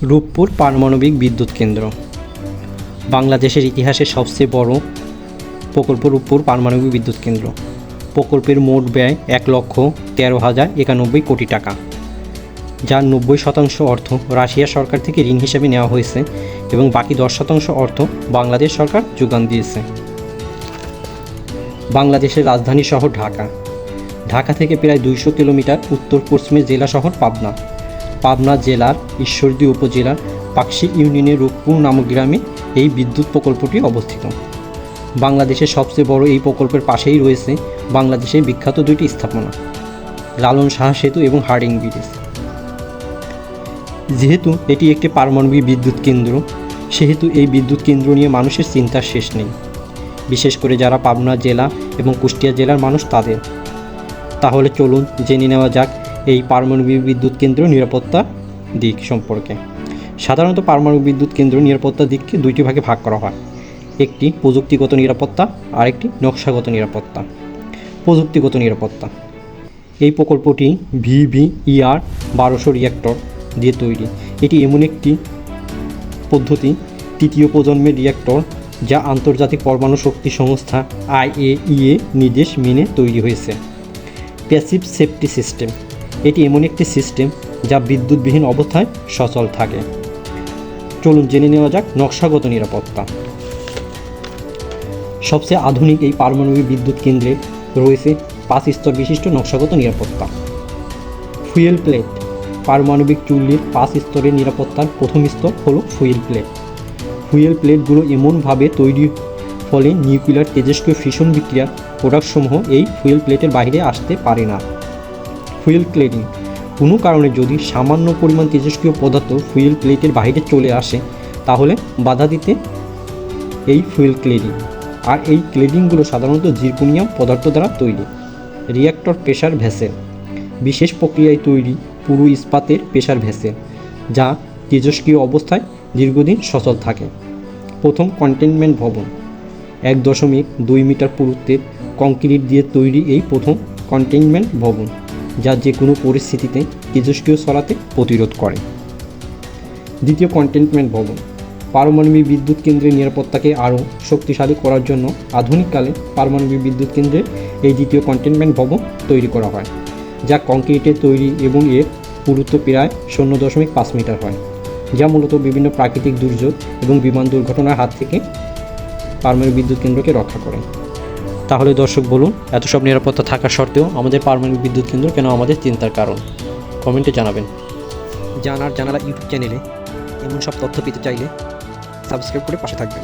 রূপপুর পারমাণবিক বিদ্যুৎ কেন্দ্র বাংলাদেশের ইতিহাসে সবচেয়ে বড় প্রকল্প রূপপুর পারমাণবিক বিদ্যুৎ কেন্দ্র। প্রকল্পের মোট ব্যয় ১,১৩,০৯১ কোটি টাকা, যার ৯০% অর্থ রাশিয়া সরকার থেকে ঋণ হিসেবে নেওয়া হয়েছে এবং বাকি ১০% অর্থ বাংলাদেশ সরকার যোগান দিয়েছে। বাংলাদেশের রাজধানী শহর ঢাকা। ঢাকা থেকে প্রায় ২০০ কিলোমিটার উত্তর পশ্চিমে জেলা শহর পাবনা। পাবনা জেলার ঈশ্বরদী উপজেলার পাকশী ইউনিয়নের রূপপুর নামক গ্রামে এই বিদ্যুৎ প্রকল্পটি অবস্থিত। বাংলাদেশের সবচেয়ে বড় এই প্রকল্পের পাশেই রয়েছে বাংলাদেশের বিখ্যাত দুইটি স্থাপনা, লালন শাহ সেতু এবং হার্ডিং ব্রিজ। যেহেতু এটি একটি পারমাণবিক বিদ্যুৎ কেন্দ্র, সেহেতু এই বিদ্যুৎ কেন্দ্র নিয়ে মানুষের চিন্তার শেষ নেই, বিশেষ করে যারা পাবনা জেলা এবং কুষ্টিয়া জেলার মানুষ তাদের। তাহলে চলুন জেনে নেওয়া যাক এই পারমাণবিক বিদ্যুৎ কেন্দ্র নিরাপত্তা দিক সম্পর্কে। সাধারণত পারমাণবিক বিদ্যুৎ কেন্দ্র নিরাপত্তা দিককে দুইটি ভাগে ভাগ করা হয়, একটি প্রযুক্তিগত নিরাপত্তা আর একটি নকশাগত নিরাপত্তা। প্রযুক্তিগত নিরাপত্তা, এই প্রকল্পটি VVER-1200 রিঅ্যাক্টর দিয়ে তৈরি। এটি এমন একটি পদ্ধতি, তৃতীয় প্রজন্মের রিঅ্যাক্টর, যা আন্তর্জাতিক পরমাণু শক্তি সংস্থা IAEA নির্দেশ মেনে তৈরি হয়েছে। প্যাসিভ সেফটি সিস্টেম, এটি এমন একটি সিস্টেম যা বিদ্যুৎবিহীন অবস্থায় সচল থাকে। চলুন জেনে নেওয়া যাক নকশাগত নিরাপত্তা। সবচেয়ে আধুনিক এই পারমাণবিক বিদ্যুৎ কেন্দ্রে রয়েছে 5 স্তর বিশিষ্ট নকশাগত নিরাপত্তা। ফুয়েল প্লেট, পারমাণবিক চুল্লির 5 স্তরের নিরাপত্তার প্রথম স্তর হলো ফুয়েল প্লেট। ফুয়েল প্লেটগুলো এমনভাবে তৈরি ফলে নিউক্লিয়ার তেজস্ক্রিয় ফিশন বিক্রিয়ার প্রোডাক্টসমূহ এই ফুয়েল প্লেটের বাইরে আসতে পারে না। ফুয়েল ক্লেডিং, কোনো কারণে যদি সামান্য পরিমাণ তেজস্ক্রিয় পদার্থ ফুয়েল প্লেটের বাইরে চলে আসে তাহলে বাধা দিতে এই ফুয়েল ক্লেডিং। আর এই ক্লেডিংগুলো সাধারণত জিরকোনিয়াম পদার্থ দ্বারা তৈরি। রিঅ্যাক্টর প্রেসার ভেসেল, বিশেষ প্রক্রিয়ায় তৈরি পুরু ইস্পাতের প্রেসার ভেসেল, যা তেজস্ক্রিয় অবস্থায় দীর্ঘদিন সচল থাকে। প্রথম কন্টেনমেন্ট ভবন, ১.২ মিটার পুরুত্বের কংক্রিট দিয়ে তৈরি এই প্রথম কন্টেনমেন্ট ভবন, যা যে কোনো পরিস্থিতিতে তেজস্ক্রিয় ছড়াতে প্রতিরোধ করে। দ্বিতীয় কন্টেনমেন্ট ভবন, পারমাণবিক বিদ্যুৎ কেন্দ্রের নিরাপত্তাকে আরও শক্তিশালী করার জন্য আধুনিককালে পারমাণবিক বিদ্যুৎ কেন্দ্রে এই দ্বিতীয় কন্টেনমেন্ট ভবন তৈরি করা হয়, যা কংক্রিটের তৈরি এবং এর পুরুত্ব প্রায় 0.5 মিটার হয়, যা মূলত বিভিন্ন প্রাকৃতিক দুর্যোগ এবং বিমান দুর্ঘটনার হাত থেকে পারমাণবিক বিদ্যুৎ কেন্দ্রকে রক্ষা করে। তাহলে দর্শক বলুন, এত সব নিরাপত্তা থাকা সত্ত্বেও আমাদের পারমাণবিক বিদ্যুৎ কেন্দ্র কেন আমাদের চিন্তার কারণ? কমেন্টে জানাবেন। জানালা ইউটিউব চ্যানেলে এমন সব তথ্য পেতে চাইলে সাবস্ক্রাইব করে পাশে থাকবেন।